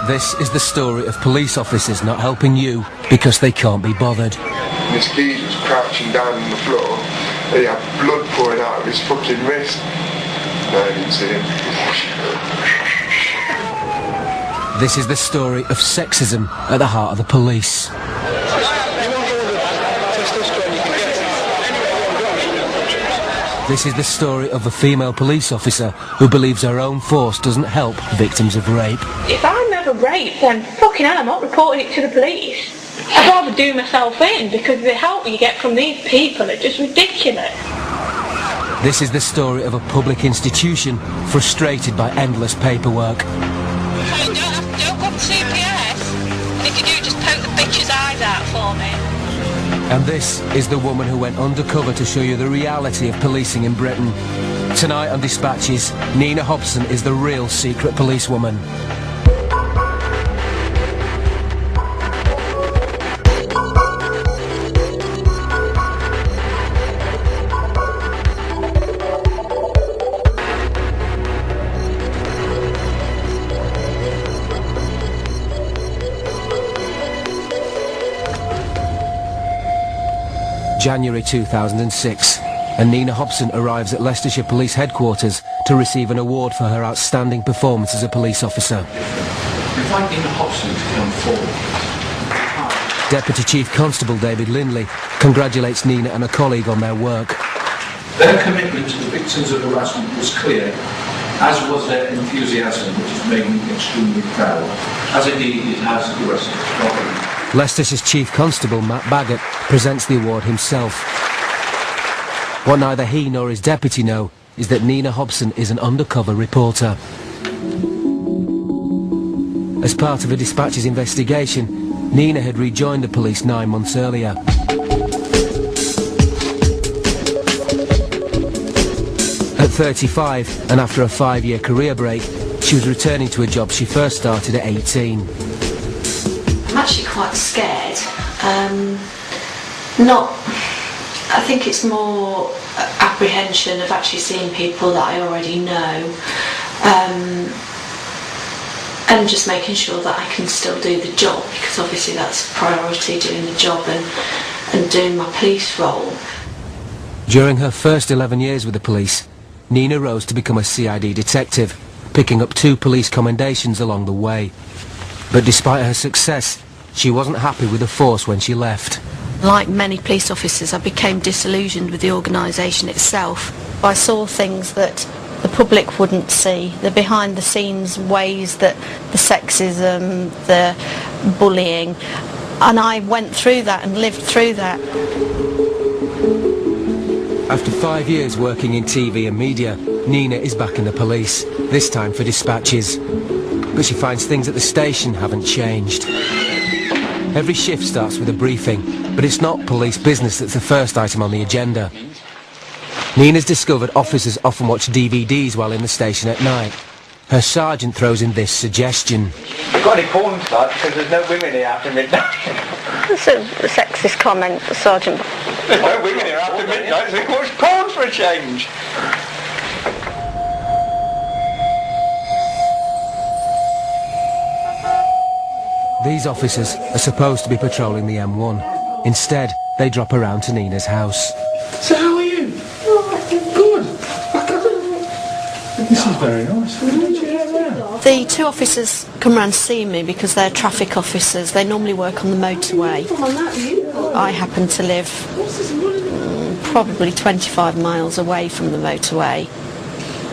This is the story of police officers not helping you because they can't be bothered. This geezer was crouching down on the floor. He had blood pouring out of his fucking wrist. No, I didn't see him. This is the story of sexism at the heart of the police. This is the story of a female police officer who believes her own force doesn't help victims of rape. If I'm ever raped, then fucking hell, I'm not reporting it to the police. I'd rather do myself in, because the help you get from these people are just ridiculous. This is the story of a public institution frustrated by endless paperwork. So don't go to CPS, and if you do, just poke the bitch's eyes out for me. And this is the woman who went undercover to show you the reality of policing in Britain. Tonight on Dispatches, Nina Hobson is the real secret policewoman. January 2006, and Nina Hobson arrives at Leicestershire Police Headquarters to receive an award for her outstanding performance as a police officer. Invite Nina Hobson to come forward. Deputy Chief Constable David Lindley congratulates Nina and a colleague on their work. Their commitment to the victims of harassment was clear, as was their enthusiasm, which has made me extremely proud, as indeed it has the rest of the Scotland. Leicestershire's Chief Constable Matt Baggott presents the award himself. What neither he nor his deputy know is that Nina Hobson is an undercover reporter. As part of a Dispatches investigation, Nina had rejoined the police 9 months earlier. At 35, and after a 5-year career break, she was returning to a job she first started at 18. I'm actually quite scared. I think it's more apprehension of actually seeing people that I already know, and just making sure that I can still do the job, because obviously that's priority, doing the job and doing my police role. During her first 11 years with the police, Nina rose to become a CID detective, picking up 2 police commendations along the way. But despite her success, she wasn't happy with the force when she left. Like many police officers, I became disillusioned with the organisation itself. I saw things that the public wouldn't see, the behind-the-scenes ways that the sexism, the bullying, and I went through that and lived through that. After 5 years working in TV and media, Nina is back in the police, this time for Dispatches. But she finds things at the station haven't changed. Every shift starts with a briefing, but it's not police business that's the first item on the agenda. Nina's discovered officers often watch DVDs while in the station at night. Her sergeant throws in this suggestion. You've got any porn tonight because there's no women here after midnight? That's a sexist comment, Sergeant. There's no women here after midnight, so we can watch porn for a change. These officers are supposed to be patrolling the M1. Instead, they drop around to Nina's house. So how are you? Good. This is very nice. The 2 officers come round to see me because they're traffic officers. They normally work on the motorway. I happen to live probably 25 miles away from the motorway.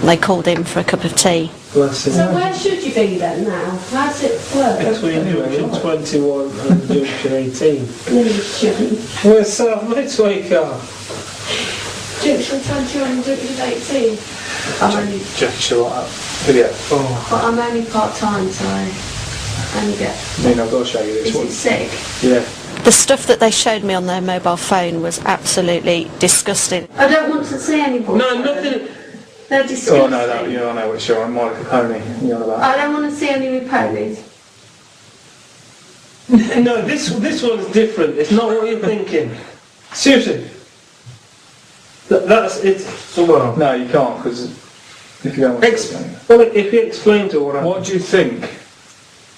They called in for a cup of tea. So where should you be then now? How's it work? Between junction 21 and junction 18. Junction. Where's South Motorway car? Junction 21 and junction 18. Junction what? Video. Oh. But I'm only part-time, so I only get... I've got to show you this Is one. it sick? Yeah. The stuff that they showed me on their mobile phone was absolutely disgusting. I don't want to see anymore. No, nothing. They're disgusting. Oh no, I know what you're on. Monica Pony. You're on about. I don't want to see any with ponies. No, this one's different. It's not what you're thinking. Seriously. That's it. Well, no, you can't, because if you don't want to Well, if you explain to her what do you think?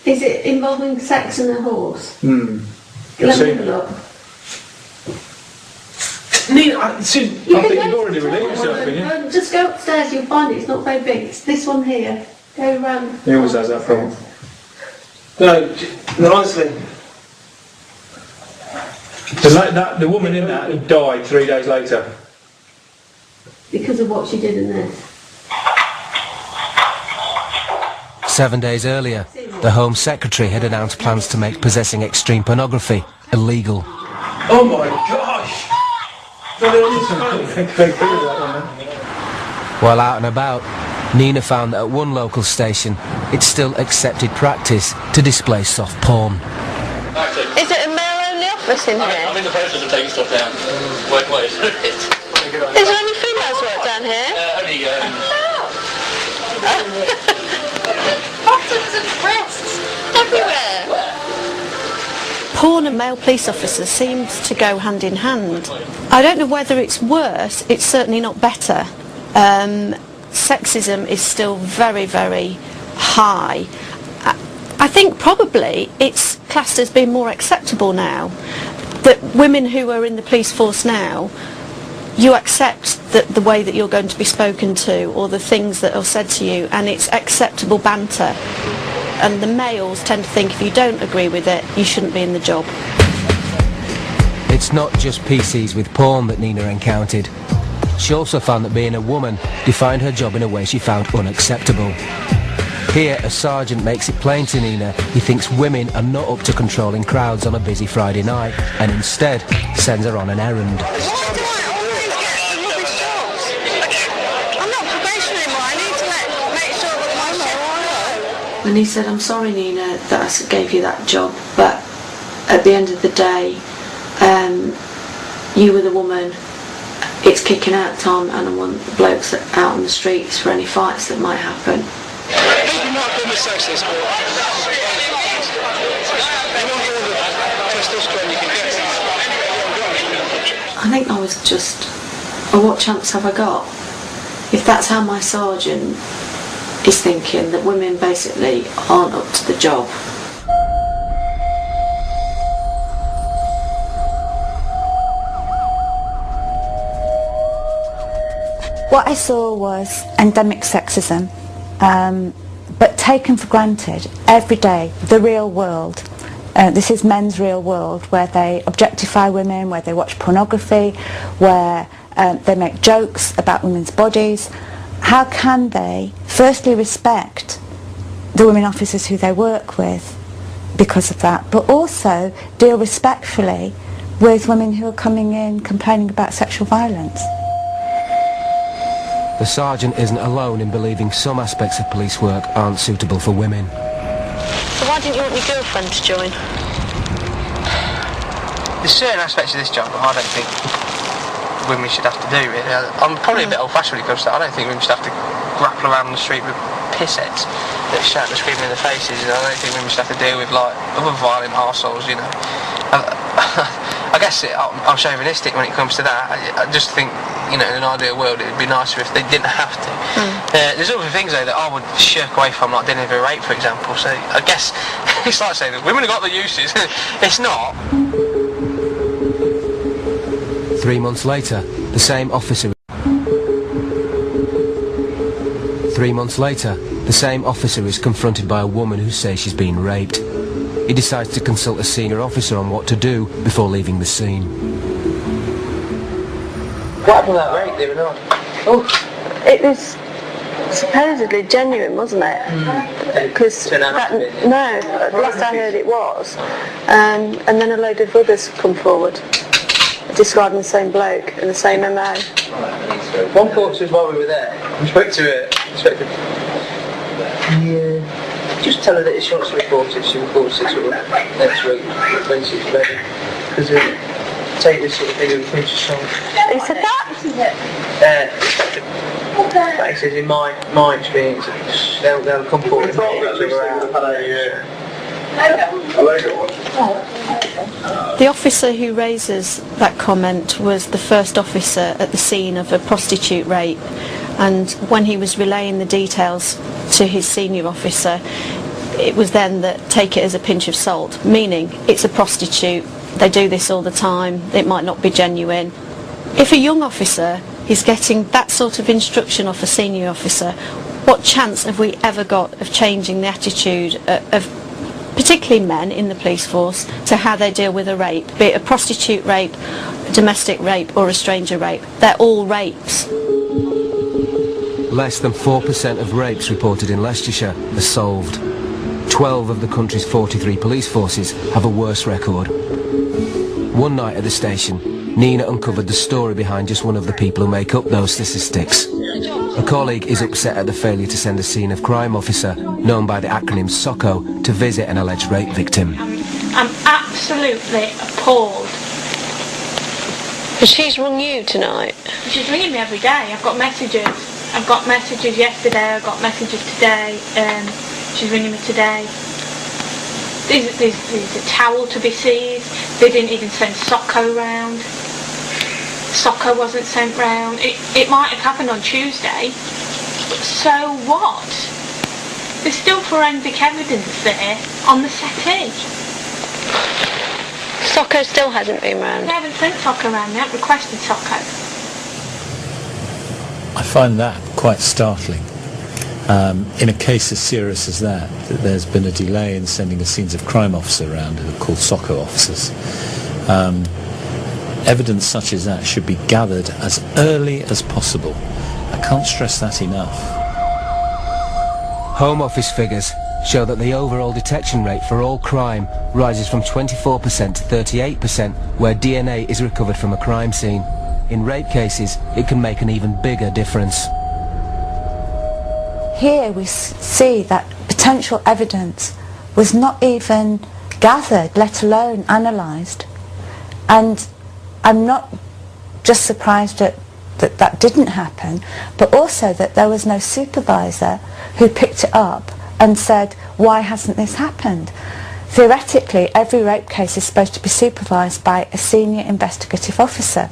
Is it involving sex and a horse? You've seen it. Nina, I think you've already relieved yourself, haven't you? Just go upstairs, you'll find it. It's not very big. It's this one here. Go around. He always has that problem. No, honestly. The woman in that died 3 days later. Because of what she did in this. 7 days earlier, the Home Secretary had announced plans to make possessing extreme pornography illegal. Oh my gosh! While out and about, Nina found that at one local station, it's still accepted practice to display soft porn. Is it a male-only office in here? I'm in the process of taking stuff down. Wait, Is there any females work down here? only Buttons and breasts everywhere. Porn and male police officers seems to go hand in hand. I don't know whether it's worse, it's certainly not better. Sexism is still very, very high. I think probably it's classed as being more acceptable now. That women who are in the police force now, you accept that the way that you're going to be spoken to or the things that are said to you, and it's acceptable banter. And the males tend to think if you don't agree with it, you shouldn't be in the job. It's not just PCs with porn that Nina encountered. She also found that being a woman defined her job in a way she found unacceptable. Here, a sergeant makes it plain to Nina he thinks women are not up to controlling crowds on a busy Friday night, and instead sends her on an errand. And he said, I'm sorry, Nina, that I gave you that job, but at the end of the day, you were the woman, it's kicking out time, and I want the blokes out on the streets for any fights that might happen. Maybe not been the sexist, but you want all the testosterone you can get. I think I was just, oh, what chance have I got? If that's how my sergeant is thinking, that women basically aren't up to the job. What I saw was endemic sexism, but taken for granted every day, the real world. This is men's real world, where they objectify women, where they watch pornography, where they make jokes about women's bodies. How can they firstly respect the women officers who they work with because of that, but also deal respectfully with women who are coming in complaining about sexual violence? The sergeant isn't alone in believing some aspects of police work aren't suitable for women. So why didn't you want your girlfriend to join? There's certain aspects of this job that I don't think women should have to do, really. I'm probably a bit old-fashioned when it comes to that. I don't think women should have to grapple around the street with pissheads that shout and scream in their faces. You know, I don't think women should have to deal with, like, other violent arseholes, you know. I guess I'm chauvinistic when it comes to that. I just think, you know, in an ideal world it would be nicer if they didn't have to. There's other things, though, that I would shirk away from, like dealing with a rape, for example. So I guess it's like saying that women have got the uses. It's not. 3 months later, the same officer... 3 months later, the same officer is confronted by a woman who says she's been raped. He decides to consult a senior officer on what to do before leaving the scene. What happened with that rape the other night? Oh, it was supposedly genuine, wasn't it? Because last I heard it was, and then a load of others come forward describing the same bloke and the same MO. One thought to us while we were there, we spoke to her, just tell her that if she wants to report it, she reports it sort of next week when she's ready. Because take this sort of thing with a pinch of salt. He said that? Like he says, in my experience, they'll come forward and help each other out. The officer who raises that comment was the first officer at the scene of a prostitute rape, and when he was relaying the details to his senior officer, it was then that take it as a pinch of salt, meaning it's a prostitute, they do this all the time, it might not be genuine. If a young officer is getting that sort of instruction off a senior officer, what chance have we ever got of changing the attitude of particularly men in the police force to how they deal with a rape, be it a prostitute rape, a domestic rape or a stranger rape? They're all rapes. Less than 4% of rapes reported in Leicestershire are solved. 12 of the country's 43 police forces have a worse record. One night at the station, Nina uncovered the story behind just one of the people who make up those statistics. A colleague is upset at the failure to send a scene of crime officer, known by the acronym SOCO, to visit an alleged rape victim. I'm absolutely appalled. But she's rung you tonight? She's ringing me every day. I've got messages. I've got messages yesterday, I've got messages today. She's ringing me today. There's a towel to be seized. They didn't even send SOCO round. SOCO wasn't sent round. It might have happened on Tuesday. So what? There's still forensic evidence there on the settee. SOCO still hasn't been round? They haven't sent SOCO round. They haven't requested SOCO. I find that quite startling. In a case as serious as that there's been a delay in sending a scenes of crime officer around who are called SOCO officers. Evidence such as that should be gathered as early as possible. I can't stress that enough. Home Office figures show that the overall detection rate for all crime rises from 24% to 38% where DNA is recovered from a crime scene. In rape cases, it can make an even bigger difference. Here we see that potential evidence was not even gathered, let alone analysed. And I'm not just surprised that didn't happen, but also that there was no supervisor who picked it up and said, why hasn't this happened? Theoretically, every rape case is supposed to be supervised by a senior investigative officer.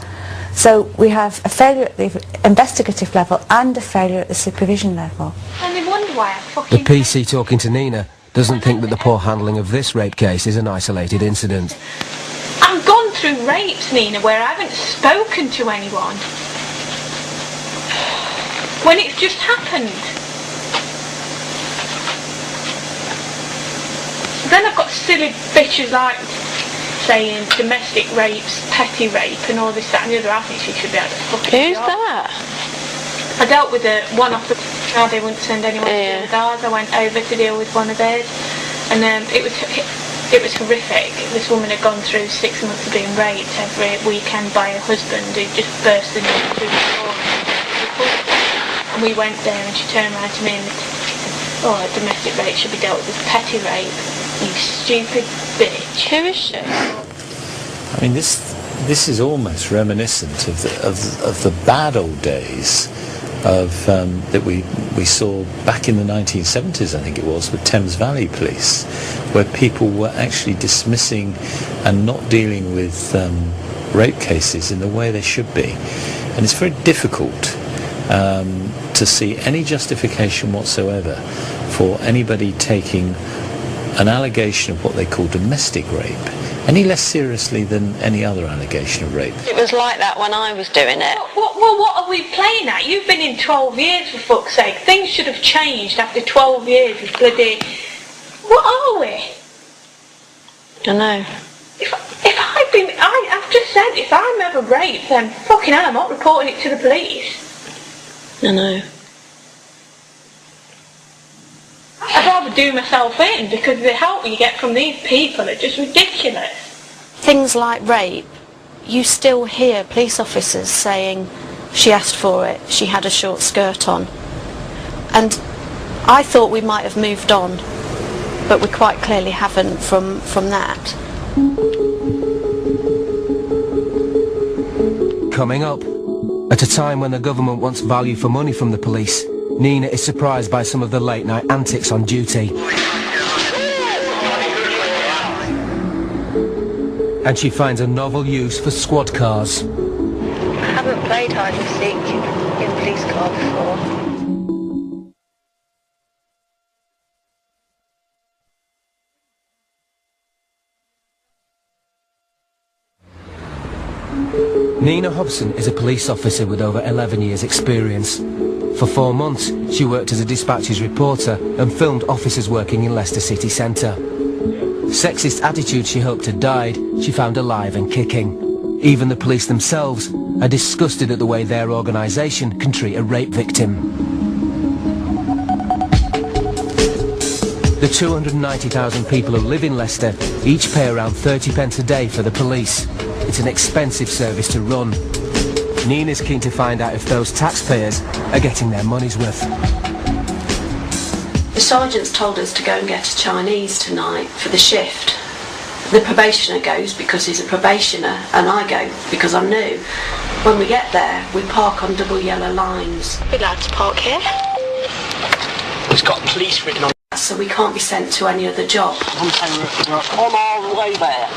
So we have a failure at the investigative level and a failure at the supervision level. And they wonder why I fucking... The PC talking to Nina doesn't think that the poor handling of this rape case is an isolated incident. I've gone through rapes, Nina, where I haven't spoken to anyone. When it's just happened. Then I've got silly bitches like saying domestic rapes, petty rape and all this, that and the other. I think she should be able to fucking Who's that? I dealt with one off the... Now they wouldn't send anyone to deal with ours. I went over to deal with one of theirs. And it was horrific. This woman had gone through 6 months of being raped every weekend by her husband who just burst into the door. And we went there and she turned around to me and said, oh, domestic rape should be dealt with as petty rape. You stupid bitch. Who is she? I mean, this is almost reminiscent of the bad old days of that we saw back in the 1970s, I think it was, with Thames Valley Police, where people were actually dismissing and not dealing with rape cases in the way they should be. And it's very difficult to see any justification whatsoever for anybody taking an allegation of what they call domestic rape any less seriously than any other allegation of rape. It was like that when I was doing it. What are we playing at? You've been in 12 years, for fuck's sake. Things should have changed after 12 years of bloody... What are we? I know. I've just said, if I'm ever raped, then fucking hell, I'm not reporting it to the police. I know. I'd rather do myself in, because the help you get from these people are just ridiculous. Things like rape, you still hear police officers saying she asked for it, she had a short skirt on. And I thought we might have moved on, but we quite clearly haven't from that. Coming up, at a time when the government wants value for money from the police, Nina is surprised by some of the late-night antics on duty. And she finds a novel use for squad cars. I haven't played hide and seek in a police car before. Nina Hobson is a police officer with over 11 years' experience. For 4 months, she worked as a dispatches reporter and filmed officers working in Leicester city centre. Sexist attitudes she hoped had died, she found alive and kicking. Even the police themselves are disgusted at the way their organisation can treat a rape victim. The 290,000 people who live in Leicester each pay around 30 pence a day for the police. It's an expensive service to run. Nina's keen to find out if those taxpayers are getting their money's worth. The sergeant's told us to go and get a Chinese tonight for the shift. The probationer goes because he's a probationer, and I go because I'm new. When we get there, we park on double yellow lines. We're allowed to park here. It's got police written on. So we can't be sent to any other job. I'm saying we're on our way there.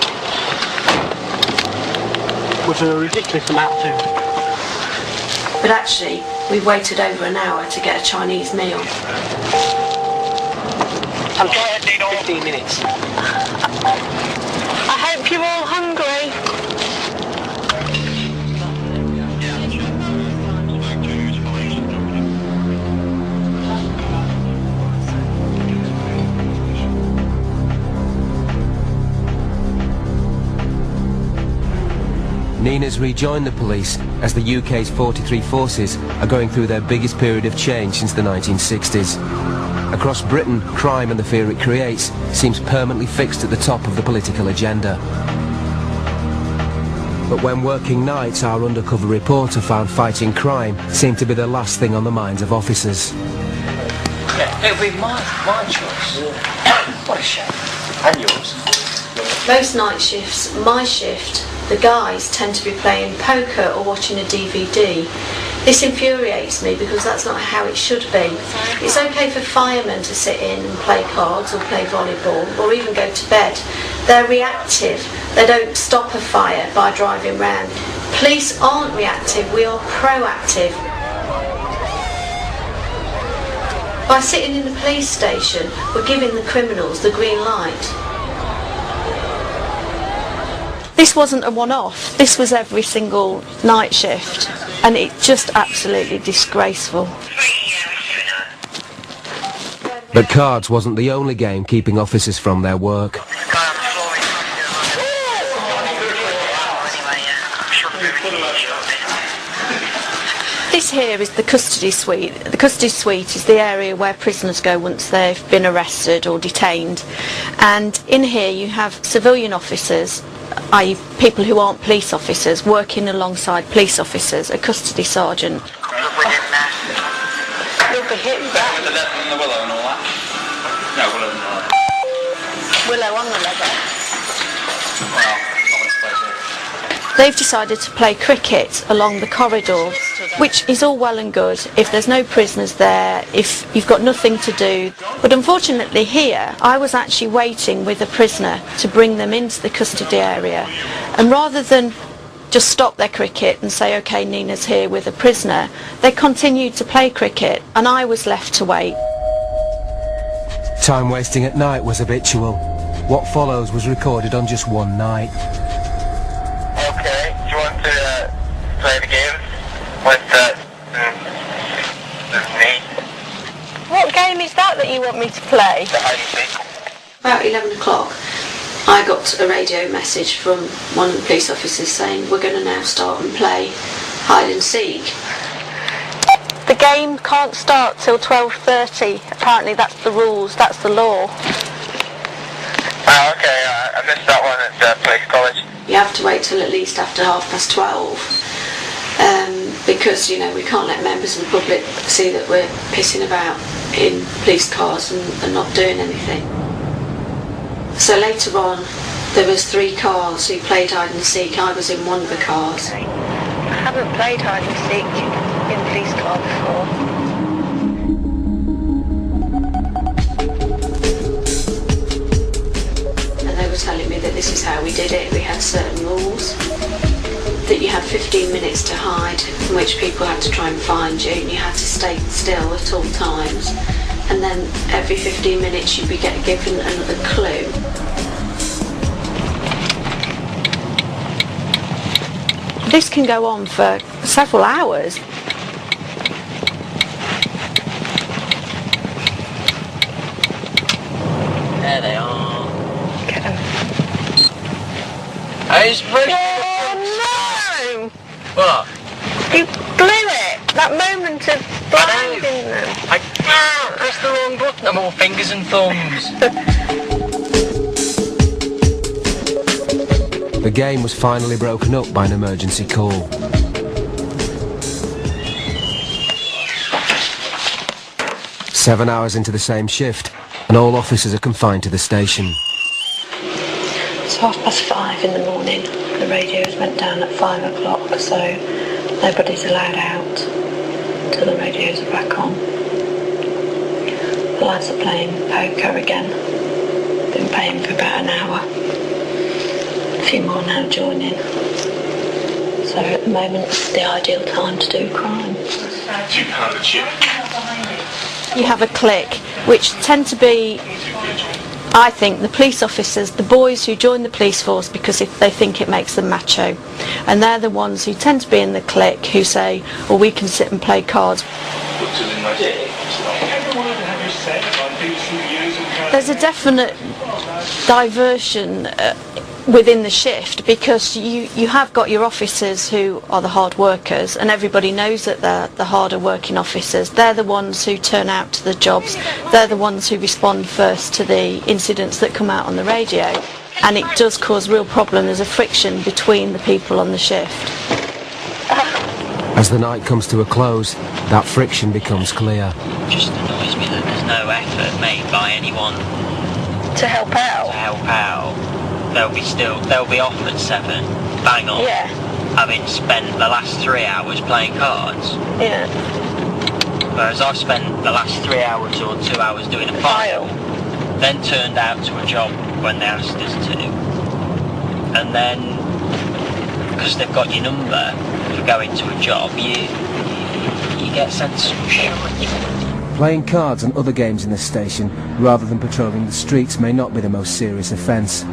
With a ridiculous amount of food. But actually, we waited over an hour to get a Chinese meal. I'm tired, 15 minutes. I hope you're all hungry. Nina's rejoined the police as the UK's 43 forces are going through their biggest period of change since the 1960s. Across Britain, crime and the fear it creates seems permanently fixed at the top of the political agenda. But when working nights, our undercover reporter found fighting crime seemed to be the last thing on the minds of officers. Yeah, it'll be my choice. What a shame. And yours. Most night shifts, my shift, the guys tend to be playing poker or watching a DVD. This infuriates me because that's not how it should be. It's okay for firemen to sit in and play cards or play volleyball or even go to bed. They're reactive. They don't stop a fire by driving round. Police aren't reactive, we are proactive. By sitting in the police station, we're giving the criminals the green light. This wasn't a one-off. This was every single night shift, and it's just absolutely disgraceful. But cards wasn't the only game keeping officers from their work. This here is the custody suite. The custody suite is the area where prisoners go once they've been arrested or detained. And in here you have civilian officers, i.e. people who aren't police officers, working alongside police officers, a custody sergeant. Willow on the leather. They've decided to play cricket along the corridor, which is all well and good if there's no prisoners there, if you've got nothing to do. But unfortunately here, I was actually waiting with a prisoner to bring them into the custody area. And rather than just stop their cricket and say, OK, Nina's here with a prisoner, they continued to play cricket and I was left to wait. Time wasting at night was habitual. What follows was recorded on just one night. Okay, do you want to play the game with me? What game is that you want me to play? The hide and seek. About 11 o'clock, I got a radio message from one of the police officers saying we're going to now start and play hide and seek. The game can't start till 12:30. Apparently that's the rules, that's the law. Oh, okay, I missed that one at Police College. You have to wait till at least after 12:30, because, you know, we can't let members of the public see that we're pissing about in police cars and not doing anything. So later on, there was 3 cars who played hide and seek. I was in one of the cars. I haven't played hide and seek in a police car before. Telling me that this is how we did it. We had certain rules, that you had 15 minutes to hide, in which people had to try and find you, and you had to stay still at all times, and then every 15 minutes you'd be given another clue. this can go on for several hours. There they are. Get them. It's really... Oh no! What? You blew it! That moment of blinding them. I pressed the wrong button. I'm all fingers and thumbs. The game was finally broken up by an emergency call. Seven hours into the same shift, and all officers are confined to the station. It's 5:30 in the morning. The radios went down at 5 o'clock, so nobody's allowed out till the radios are back on. The lads are playing poker again. Been playing for about an hour. A few more now joining. So at the moment it's the ideal time to do crime. £2 a chip. You have a clique, which tend to be, I think, the police officers, the boys who join the police force because if they think it makes them macho. And they're the ones who tend to be in the clique who say, well, we can sit and play cards. There's a definite diversion within the shift because you have got your officers who are the hard workers, and everybody knows that they're the harder working officers. They're the ones who turn out to the jobs. They're the ones who respond first to the incidents that come out on the radio, and it does cause real problem. There's a friction between the people on the shift. As the night comes to a close, that friction becomes clear. It just annoys me that there's no effort made by anyone To help out? to help out. They'll be off at 7, bang on, Yeah. having spent the last 3 hours playing cards. Yeah. Whereas I've spent the last 3 hours or 2 hours doing a file, then turned out to a job when they asked us to, and then, because they've got your number for going to a job, you get sent to some shite. Playing cards and other games in the station, rather than patrolling the streets, may not be the most serious offence.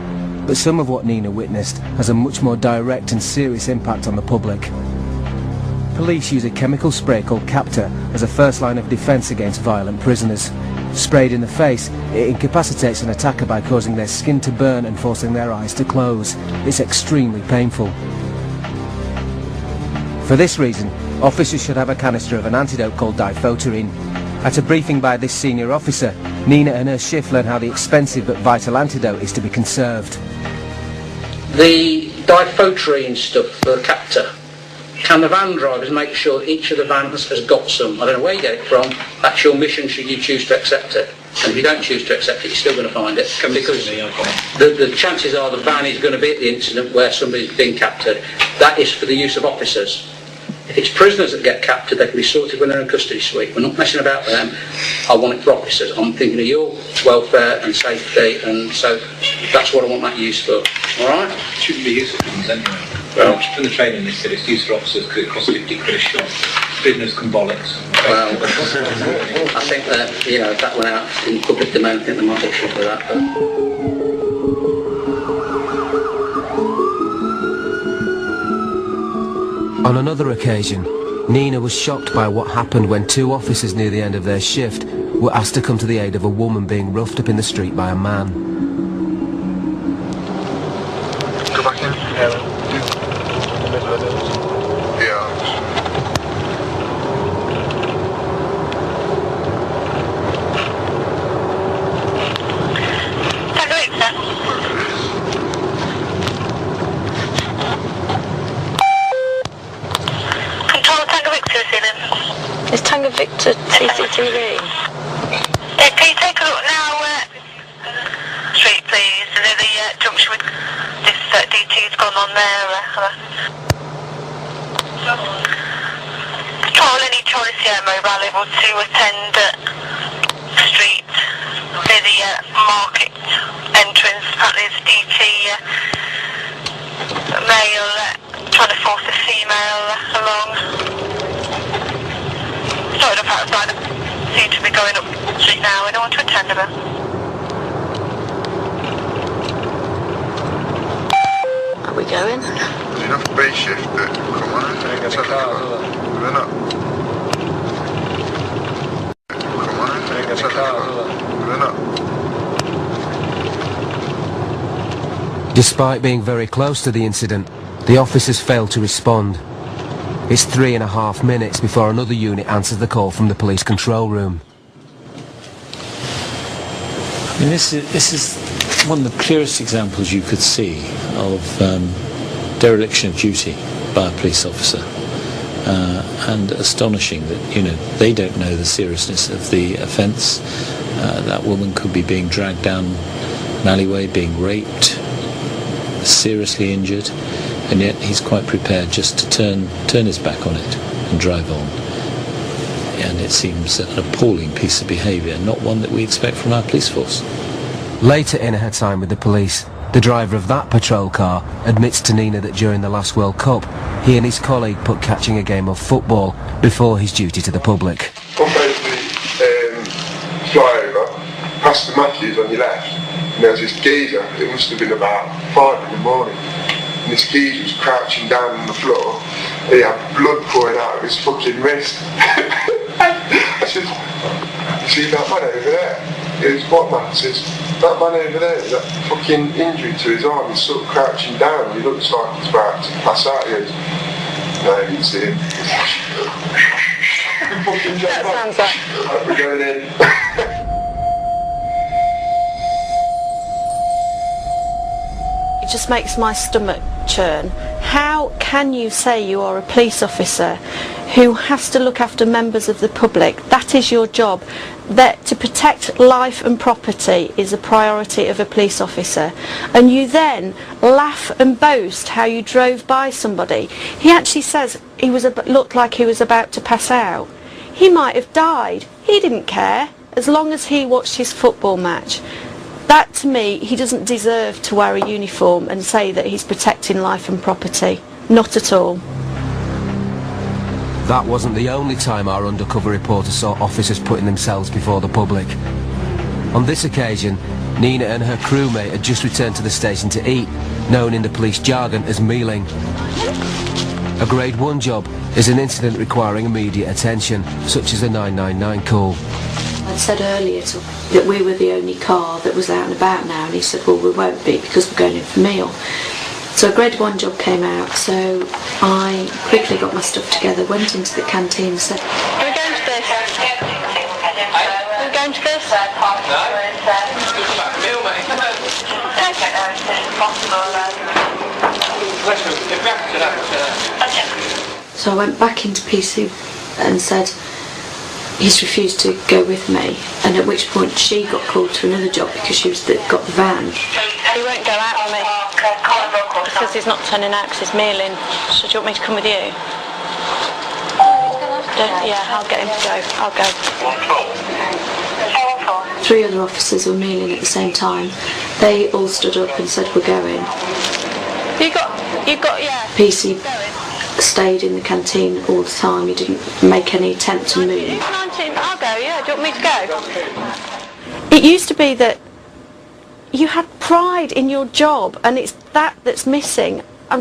But some of what Nina witnessed has a much more direct and serious impact on the public. Police use a chemical spray called Captor as a first line of defence against violent prisoners. Sprayed in the face, it incapacitates an attacker by causing their skin to burn and forcing their eyes to close. It's extremely painful. For this reason, officers should have a canister of an antidote called diphoterine. At a briefing by this senior officer, Nina and her shift learn how the expensive but vital antidote is to be conserved. The diphoterine stuff for the Captor, can the van drivers make sure that each of the vans has got some? I don't know where you get it from. That's your mission should you choose to accept it. And if you don't choose to accept it, you're still going to find it. Because the chances are the van is going to be at the incident where somebody's been captured. That is for the use of officers. If it's prisoners that get captured, they can be sorted when they're in custody suite. We're not messing about with them. I want it for officers. I'm thinking of your welfare and safety, and so that's what I want that used for. All right? It shouldn't be used for prisoners anyway. Well, from the training they said it's used for officers because it costs 50 quid a shot. Prisoners can bollocks. Well, I think that, if that went out in public domain, I think they might get shot with that. But. On another occasion, Nina was shocked by what happened when two officers near the end of their shift were asked to come to the aid of a woman being roughed up in the street by a man. Go back in. In the middle of those. Yeah. Is Tango Victor CCTV? Yeah, can you take a look now, street please, and the junction with this DT's gone on there. Patrol any choice here, mobile able to attend street near the market entrance. Apparently there's a DT male trying to force a female along. Started up outside, seem to be going up the street now. Anyone to attend to them? Are we going? There's enough B shift that Take the car. We're not. Come on, take the car. We're not. Despite being very close to the incident, the officers failed to respond. It's 3.5 minutes before another unit answers the call from the police control room. I mean, this is one of the clearest examples you could see of dereliction of duty by a police officer, and astonishing that, you know, they don't know the seriousness of the offence. That woman could be being dragged down an alleyway, being raped, seriously injured, and yet he's quite prepared just to turn his back on it and drive on. And it seems an appalling piece of behaviour, not one that we expect from our police force. Later in her time with the police, the driver of that patrol car admits to Nina that during the last World Cup, he and his colleague put catching a game of football before his duty to the public. Come basically fly over, past the Matthews on your left, and there's this geezer. It must have been about 5 in the morning. And this geezer was crouching down on the floor. He had blood pouring out of his fucking wrist. I said, "You see that man over there?" He goes, "What man?" He says, "That man over there, that fucking injury to his arm, he's sort of crouching down. He looks like he's about to pass out." He goes, "No, you didn't see him." That sounds like... We're going in. It just makes my stomach churn. How can you say you are a police officer who has to look after members of the public? That is your job. That to protect life and property is a priority of a police officer. And you then laugh and boast how you drove by somebody. He actually says he looked like he was about to pass out. He might have died. He didn't care, as long as he watched his football match. That, to me, he doesn't deserve to wear a uniform and say that he's protecting life and property. Not at all. That wasn't the only time our undercover reporter saw officers putting themselves before the public. On this occasion, Nina and her crewmate had just returned to the station to eat, known in the police jargon as mealing. A Grade 1 job is an incident requiring immediate attention, such as a 999 call. I'd said earlier that we were the only car that was out and about now, and he said, well, we won't be because we're going in for meal. So a Grade 1 job came out, so I quickly got my stuff together, went into the canteen and said, Are we going to this? Are we going to this? No. It's like a meal, mate. So I went back into PC and said, he's refused to go with me, and at which point she got called to another job because she got the van. He won't go out on me because he's not turning out because he's mealing. So do you want me to come with you? Yeah, I'll get him to go. I'll go. 3 other officers were mealing at the same time. They all stood up and said, we're going. You got, yeah. PC stayed in the canteen all the time. He didn't make any attempt to move. 19, I'll go, yeah. Do you want me to go? It used to be that you had pride in your job, and it's that's missing. I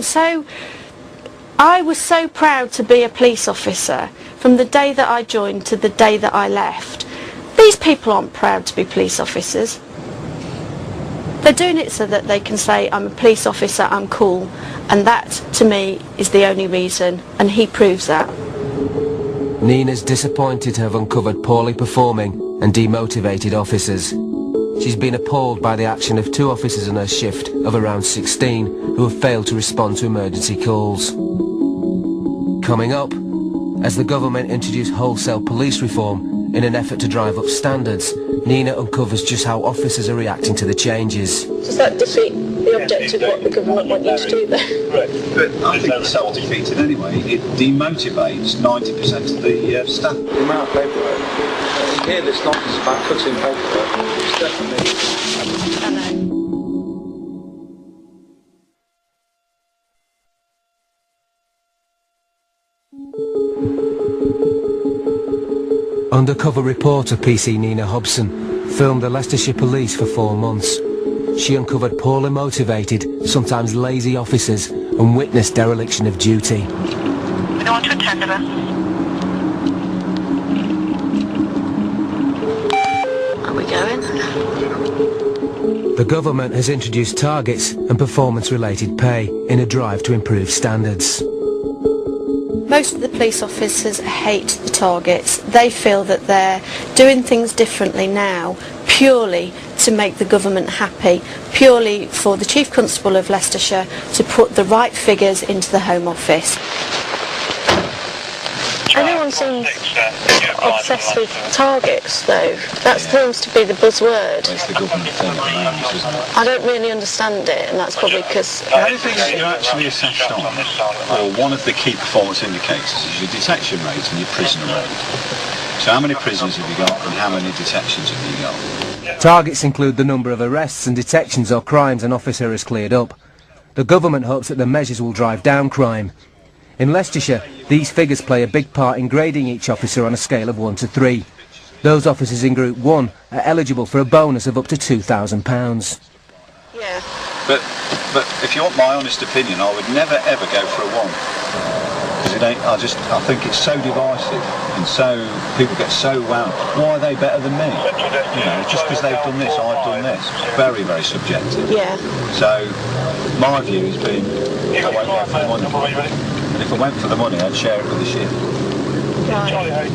was so proud to be a police officer from the day that I joined to the day that I left. These people aren't proud to be police officers. They're doing it so that they can say, I'm a police officer, I'm cool, and that, to me, is the only reason, and he proves that. Nina's disappointed to have uncovered poorly performing and demotivated officers. She's been appalled by the action of 2 officers in her shift of around 16 who have failed to respond to emergency calls. Coming up, as the government introduced wholesale police reform in an effort to drive up standards, Nina uncovers just how officers are reacting to the changes. Does that defeat the objective of what the government want you to do then? Right. But I think it's self-defeated anyway. It demotivates 90% of the staff. The amount of paperwork. Here this nonsense about cutting paperwork. It's definitely... I know. Undercover reporter PC Nina Hobson filmed the Leicestershire police for 4 months. She uncovered poorly motivated, sometimes lazy officers and witnessed dereliction of duty. We don't want to attend her. Are we going? The government has introduced targets and performance-related pay in a drive to improve standards. Most of the police officers hate the targets. They feel that they're doing things differently now purely to make the government happy, purely for the Chief Constable of Leicestershire to put the right figures into the Home Office. Everyone seems obsessed with targets, though. That seems to be the buzzword. It's the government thing at the moment, isn't it? I don't really understand it, and that's probably because... The only thing that you're actually assessed on, or one of the key performance indicators, is your detection rate and your prisoner rate. So how many prisoners have you got, and how many detections have you got? Targets include the number of arrests and detections or crimes an officer has cleared up. The government hopes that the measures will drive down crime. In Leicestershire, these figures play a big part in grading each officer on a scale of 1 to 3. Those officers in Group 1 are eligible for a bonus of up to £2,000. Yeah. But if you want my honest opinion, I would never ever go for a 1. Because it ain't, I think it's so divisive, and so people get so wound. Why are they better than me? You know, just because they've done this, I've done this. Very, very subjective. Yeah. So my view has been, I won't go for the money. And if I went for the money, I'd share it with the shift. Right.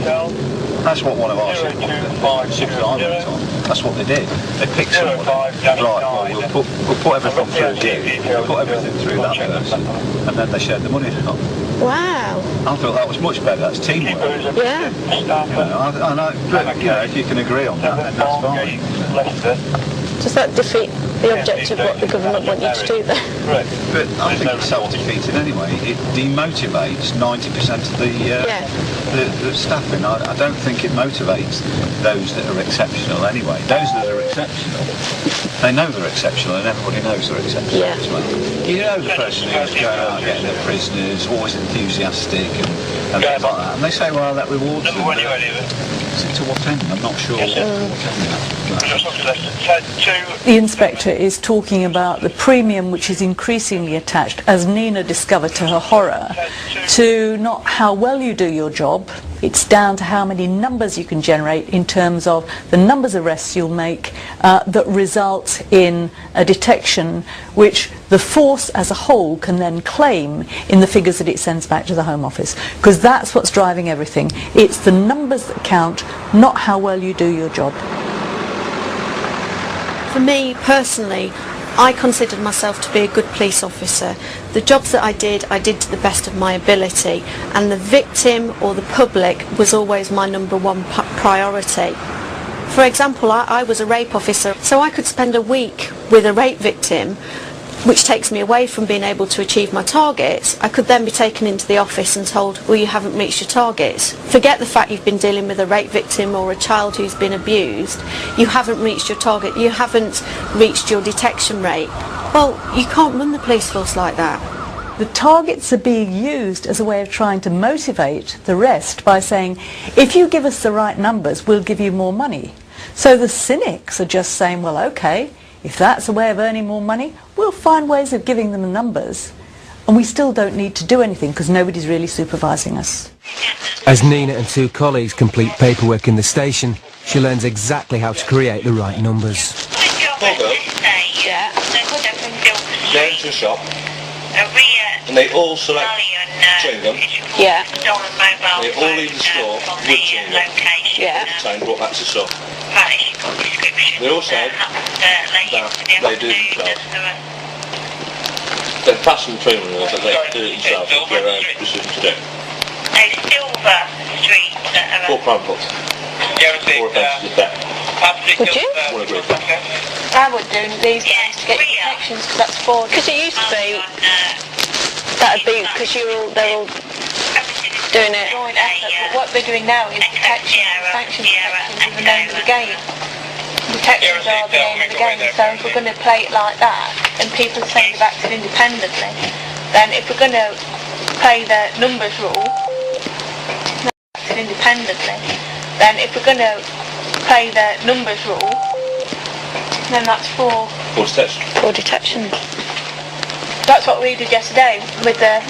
That's what one of our shifts that I went on. That's what they did. They picked someone. Right, well, we'll put everything through you. We'll put everything through that person. And then they shared the money out. Wow. I thought that was much better. That's teamwork. Yeah. I know, but if you can agree on that, then that's fine. Does that defeat the objective of what the government want you to do then? But I think it's self-defeating anyway. It demotivates 90% of the staffing. I don't think it motivates those that are exceptional anyway. Those that are exceptional, they know they're exceptional, and everybody knows they're exceptional as well. You know the person who's going out getting their prisoners, always enthusiastic and things like that. And they say, well, that rewards them. To what end? I'm not sure what end. The inspector is talking about the premium which is increasingly attached, as Nina discovered to her horror, to not how well you do your job. It's down to how many numbers you can generate in terms of the numbers of arrests you'll make that result in a detection which the force as a whole can then claim in the figures that it sends back to the Home Office. Because that's what's driving everything. It's the numbers that count, not how well you do your job. For me personally, I considered myself to be a good police officer. The jobs that I did to the best of my ability, and the victim or the public was always my number one priority. For example, I was a rape officer, so I could spend a week with a rape victim, which takes me away from being able to achieve my targets. I could then be taken into the office and told, well, you haven't reached your targets. Forget the fact you've been dealing with a rape victim or a child who's been abused. You haven't reached your target. You haven't reached your detection rate. Well, you can't run the police force like that. The targets are being used as a way of trying to motivate the rest by saying, if you give us the right numbers, we'll give you more money. So the cynics are just saying, well, okay, if that's a way of earning more money, we'll find ways of giving them the numbers. And we still don't need to do anything because nobody's really supervising us. As Nina and 2 colleagues complete paperwork in the station, she learns exactly how to create the right numbers. Yeah. Go into a shop, and they all select chewing gum. Yeah. They all leave the store with chewing gum. Yeah. And brought back to the store. They all say that they do it themselves. They're passing between them, but they do it themselves. It's their own decision to do. Silver Street. 4 crime plots. 4 offences of theft. Would you? One agreed. I would do these days to get detections because that's 4. Because it used to be that'd be because they're all doing it. Joint effort, but what they're doing now is detection, sanctions detections is the name of the game. Detections are the name of the game, so if we're going to play it like that, and people are saying they've acted independently, then if we're going to play the numbers rule, then if we're going to play the numbers rule, then that's 4 detection. 4 detections. That's what we did yesterday with the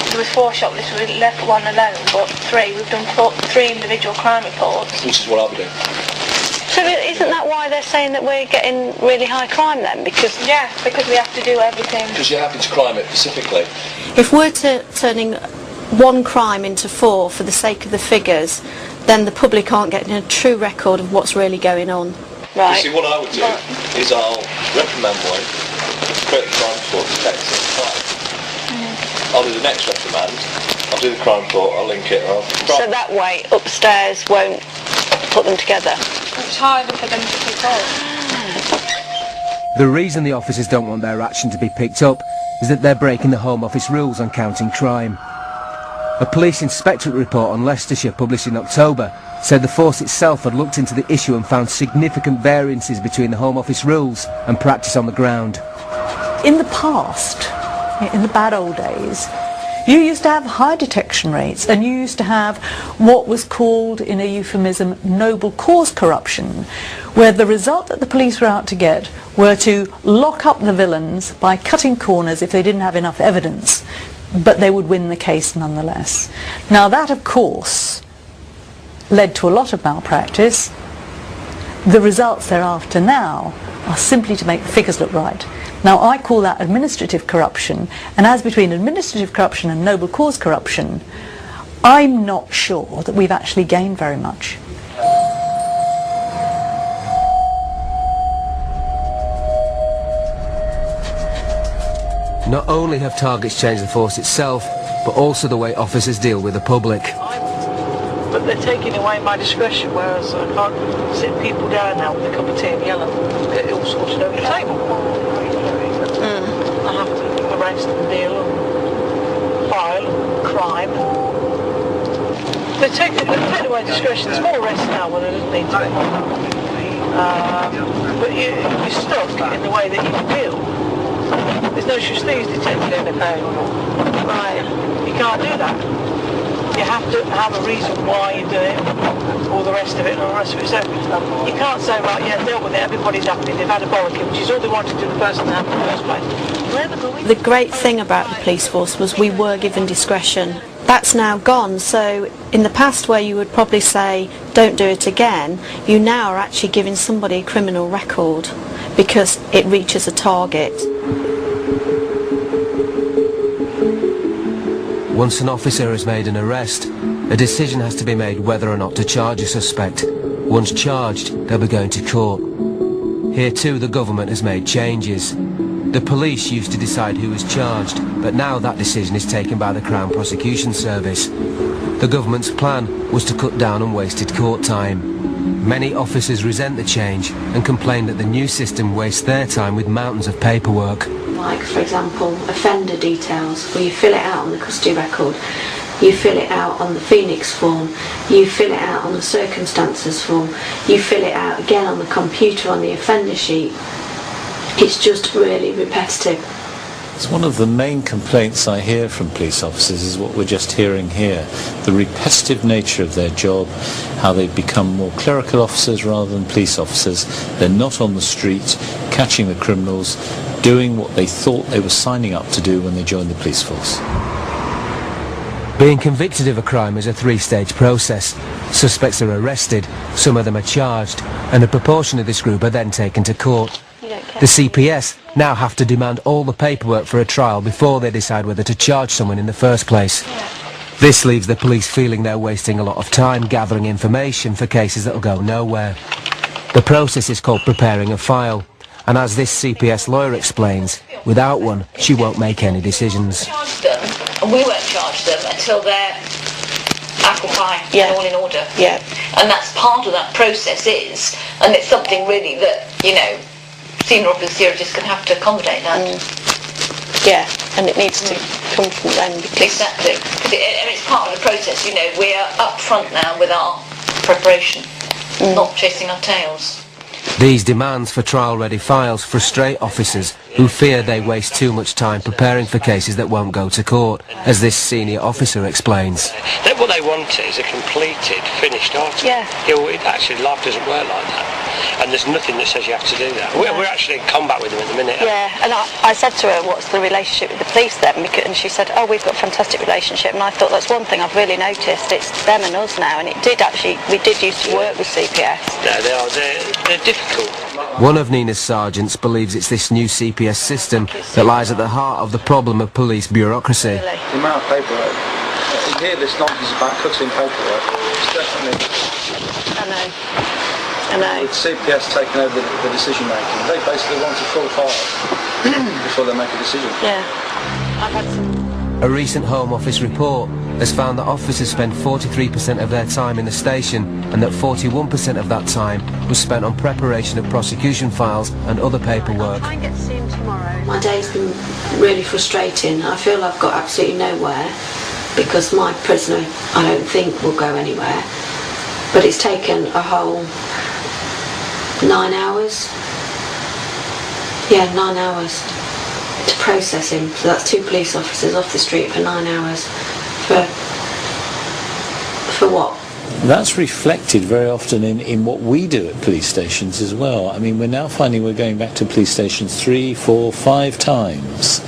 there was 4 shoplifts, we left 1 alone, but 3. We've done 3 individual crime reports. Which is what I'll be doing. So isn't that why they're saying that we're getting really high crime then? Because we have to do everything. Because you're having to crime it specifically. If we're turning 1 crime into 4 for the sake of the figures, then the public aren't getting a true record of what's really going on. Right. You see, what I would do is I'll reprimand one, create a crime report to take it. I'll do the next reprimand, I'll do the crime report, I'll link it, so that way upstairs won't put them together. It's harder for them to pick up. The reason the officers don't want their action to be picked up is that they're breaking the Home Office rules on counting crime. A police inspectorate report on Leicestershire published in October said the force itself had looked into the issue and found significant variances between the Home Office rules and practice on the ground. In the past, in the bad old days, you used to have high detection rates, and you used to have what was called, in a euphemism, noble cause corruption, where the result that the police were out to get were to lock up the villains by cutting corners if they didn't have enough evidence, but they would win the case nonetheless. Now that, of course, led to a lot of malpractice. The results thereafter now are simply to make the figures look right. Now I call that administrative corruption, and as between administrative corruption and noble cause corruption, I'm not sure that we've actually gained very much. Not only have targets changed the force itself, but also the way officers deal with the public. But they're taking away my discretion, whereas I can't sit people down now with a cup of tea and yell at them, get it all sorted over the table. I have to arrange and deal and file crime. They're taking away discretion. There's more arrests now when there doesn't need to be. But you're stuck in the way that you feel. There's no such thing as detecting anything. Right. You can't do that. You have to have a reason why you do it, all the rest of it and all the rest of it. So you can't say, right, yeah, dealt with it, everybody's happy, they've had a bollocking, which is all they wanted to do the person that happened in the first place. The great thing about the police force was we were given discretion. That's now gone, so in the past where you would probably say, don't do it again, you now are actually giving somebody a criminal record because it reaches a target. Once an officer has made an arrest, a decision has to be made whether or not to charge a suspect. Once charged, they'll be going to court. Here too, the government has made changes. The police used to decide who was charged, but now that decision is taken by the Crown Prosecution Service. The government's plan was to cut down on wasted court time. Many officers resent the change and complain that the new system wastes their time with mountains of paperwork. Like, for example, offender details, where you fill it out on the custody record, you fill it out on the Phoenix form, you fill it out on the circumstances form, you fill it out again on the computer on the offender sheet. It's just really repetitive. It's one of the main complaints I hear from police officers is what we're just hearing here. The repetitive nature of their job, how they've become more clerical officers rather than police officers. They're not on the street, catching the criminals, doing what they thought they were signing up to do when they joined the police force. Being convicted of a crime is a 3-stage process. Suspects are arrested, some of them are charged, and a proportion of this group are then taken to court. The CPS now have to demand all the paperwork for a trial before they decide whether to charge someone in the first place. This leaves the police feeling they're wasting a lot of time gathering information for cases that'll go nowhere. The process is called preparing a file, and as this CPS lawyer explains, without one, she won't make any decisions. And we won't charge them until they're apple pie and all in order. Yeah. And that's part of that process is, and it's something really that, you know, senior officers just going to have to accommodate that. Yeah, and it needs to come from them. Exactly. And it's part of the process, you know, we're up front now with our preparation, not chasing our tails. These demands for trial-ready files frustrate officers who fear they waste too much time preparing for cases that won't go to court, as this senior officer explains. What they want is a completed, finished article. Yeah. Actually, life doesn't work like that. and there's nothing that says you have to do that. We're actually in combat with them at the minute. Yeah, and I said to her, what's the relationship with the police then? And she said, oh, we've got a fantastic relationship. And I thought, that's one thing I've really noticed. It's them and us now. And it did actually, we did used to work with CPS. No, they are. They're difficult. One of Nina's sergeants believes it's this new CPS system that lies at the heart of the problem of police bureaucracy. The amount of paperwork. You hear this nonsense about cutting paperwork. It's definitely... I know. With CPS taking over the decision making, they basically want a full file before they make a decision. Yeah. I've had some... A recent Home Office report has found that officers spend 43% of their time in the station and that 41% of that time was spent on preparation of prosecution files and other paperwork. I get to see him tomorrow. My day's been really frustrating. I feel I've got absolutely nowhere because my prisoner, I don't think, will go anywhere. But it's taken a whole 9 hours. Yeah, 9 hours to process him. So that's 2 police officers off the street for 9 hours. For what? That's reflected very often in what we do at police stations as well. I mean, we're now finding we're going back to police stations 3, 4, 5 times,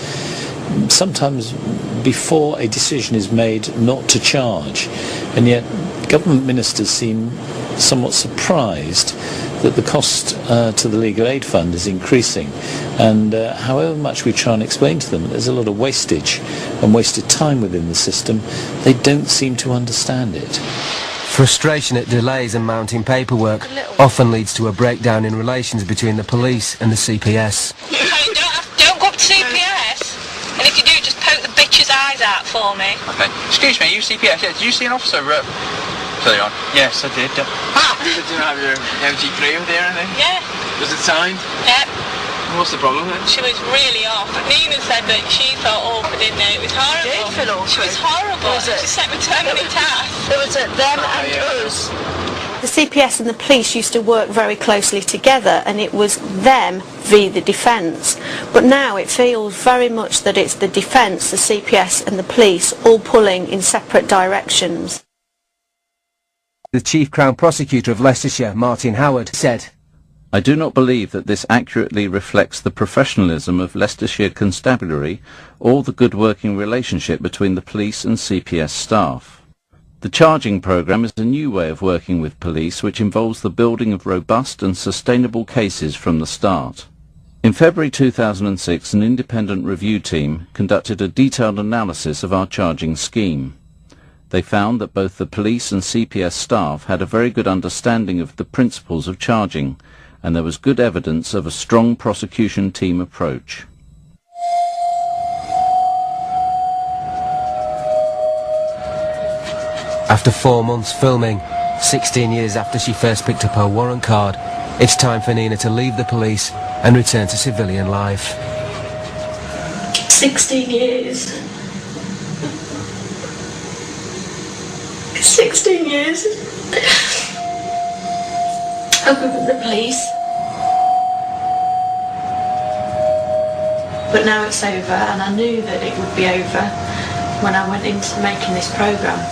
sometimes before a decision is made not to charge. And yet government ministers seem somewhat surprised that the cost to the legal aid fund is increasing, and however much we try and explain to them there's a lot of wastage and wasted time within the system, they don't seem to understand it. Frustration at delays and mounting paperwork often leads to a breakdown in relations between the police and the CPS. Don't go up to CPS, and if you do, just poke the bitch's eyes out for me. Okay. Excuse me, you CPS? Yeah, did you see an officer earlier on? Yes, I did. Did you have your MG3 over there or anything? Yeah. Was it signed? Yep. What's the problem then? She was really off. Nina said that she felt awkward in there. It was horrible. She did feel awkward. She was horrible. She sent me so many tasks. There was them and us. The CPS and the police used to work very closely together, and it was them v the defence. But now it feels very much that it's the defence, the CPS and the police all pulling in separate directions. The Chief Crown Prosecutor of Leicestershire, Martin Howard, said, I do not believe that this accurately reflects the professionalism of Leicestershire Constabulary or the good working relationship between the police and CPS staff. The charging programme is a new way of working with police which involves the building of robust and sustainable cases from the start. In February 2006, an independent review team conducted a detailed analysis of our charging scheme. They found that both the police and CPS staff had a very good understanding of the principles of charging, and there was good evidence of a strong prosecution team approach. After 4 months filming, 16 years after she first picked up her warrant card, it's time for Nina to leave the police and return to civilian life. 16 years. 16 years. I've been with the police. But now it's over, and I knew that it would be over when I went into making this programme.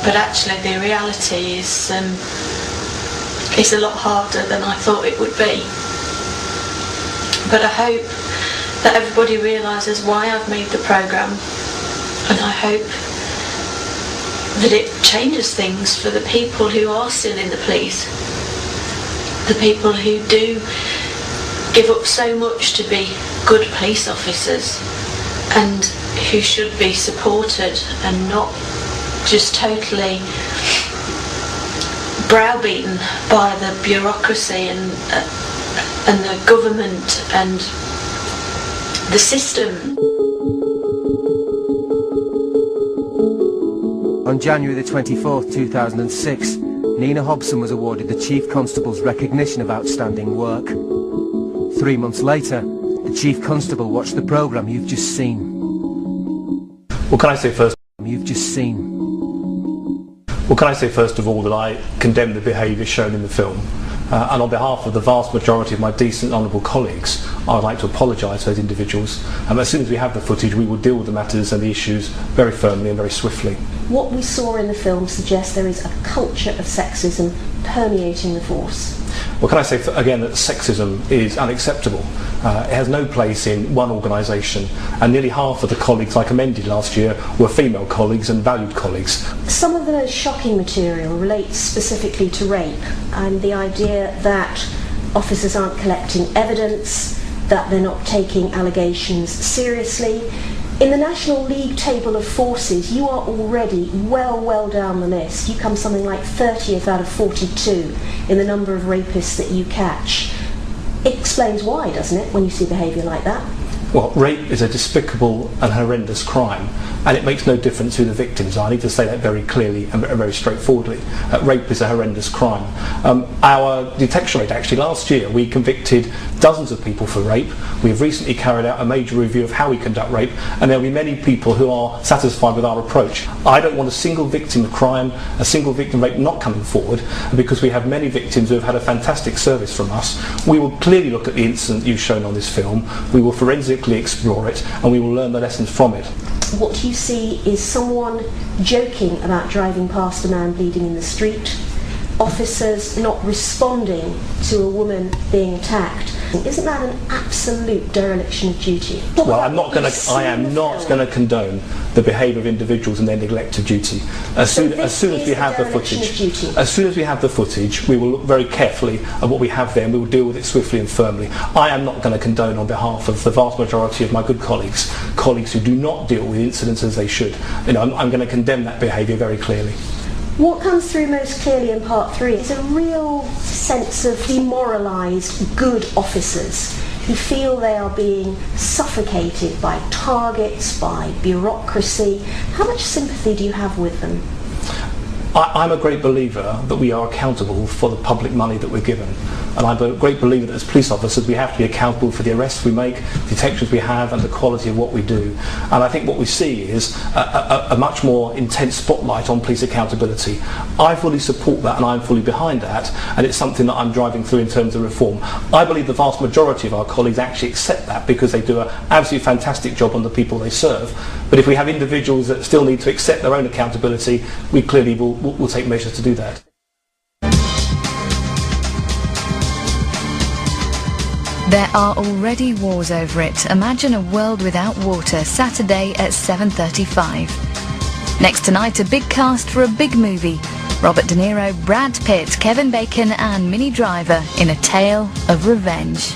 But actually the reality is a lot harder than I thought it would be. But I hope that everybody realises why I've made the programme, and I hope that it changes things for the people who are still in the police, the people who do give up so much to be good police officers and who should be supported and not just totally browbeaten by the bureaucracy and the government and the system. On January the 24th, 2006, Nina Hobson was awarded the Chief Constable's recognition of outstanding work. 3 months later, the Chief Constable watched the programme you've just seen. What can I say first? You've just seen. Well, can I say first of all that I condemn the behaviour shown in the film. And on behalf of the vast majority of my decent and honourable colleagues, I would like to apologise to those individuals. As soon as we have the footage, we will deal with the matters and the issues very firmly and very swiftly. What we saw in the film suggests there is a culture of sexism permeating the force. Well, can I say again that sexism is unacceptable. It has no place in one organisation, and nearly half of the colleagues I commended last year were female colleagues and valued colleagues. Some of the most shocking material relates specifically to rape and the idea that officers aren't collecting evidence, that they're not taking allegations seriously. In the National League table of forces, you are already well down the list. You come something like 30th out of 42 in the number of rapists that you catch. It explains why, doesn't it, when you see behaviour like that? Well, rape is a despicable and horrendous crime, and it makes no difference who the victims are. I need to say that very clearly and very straightforwardly. Rape is a horrendous crime. Our detection rate, actually, last year we convicted dozens of people for rape. We've recently carried out a major review of how we conduct rape, and there will be many people who are satisfied with our approach. I don't want a single victim of crime, a single victim of rape not coming forward, because we have many victims who have had a fantastic service from us. We will clearly look at the incident you've shown on this film. We will forensically explore it, and we will learn the lessons from it. What you see is someone joking about driving past a man bleeding in the street, officers not responding to a woman being attacked. Isn't that an absolute dereliction of duty? Well, I am not going to condone the behaviour of individuals and their neglect of duty. As soon as we have the footage, we will look very carefully at what we have there, and we will deal with it swiftly and firmly. I am not going to condone, on behalf of the vast majority of my good colleagues who do not deal with incidents as they should. I'm going to condemn that behaviour very clearly. What comes through most clearly in part 3 is a real sense of demoralised good officers who feel they are being suffocated by targets, by bureaucracy. How much sympathy do you have with them? I'm a great believer that we are accountable for the public money that we're given. And I'm a great believer that as police officers we have to be accountable for the arrests we make, detections we have, and the quality of what we do. And I think what we see is a much more intense spotlight on police accountability. I fully support that, and I'm fully behind that, and it's something that I'm driving through in terms of reform. I believe the vast majority of our colleagues actually accept that, because they do an absolutely fantastic job on the people they serve. But if we have individuals that still need to accept their own accountability, we clearly will take measures to do that. There are already wars over it. Imagine a world without water, Saturday at 7:35. Next tonight, a big cast for a big movie. Robert De Niro, Brad Pitt, Kevin Bacon and Minnie Driver in a tale of revenge.